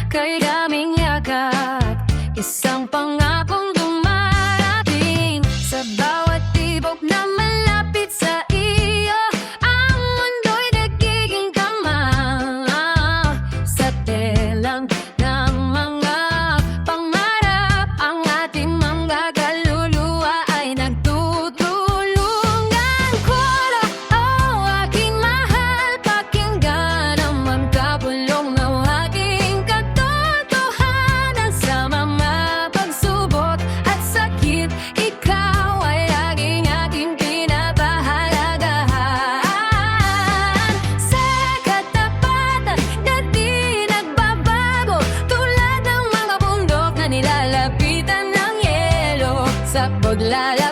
kay daming yakat, isang pangakong dumarating sa bawat tibok na malapit sa iyo. Ang mundo'y nagiging kama sa telang ng mga pangarap. Ang ating mga kaluluwa ay nagtutulungan. Kuwala, oh aking mahal, pakinggan ang magkapulong ng aking katotohanan. Sa mga pagsubok at sakit, ikaw ay aking pinapahalagahan. Sa katapatan na di nagbabago, tulad ng mga bundok na nilalapitan ng yelo. Sa paglalakad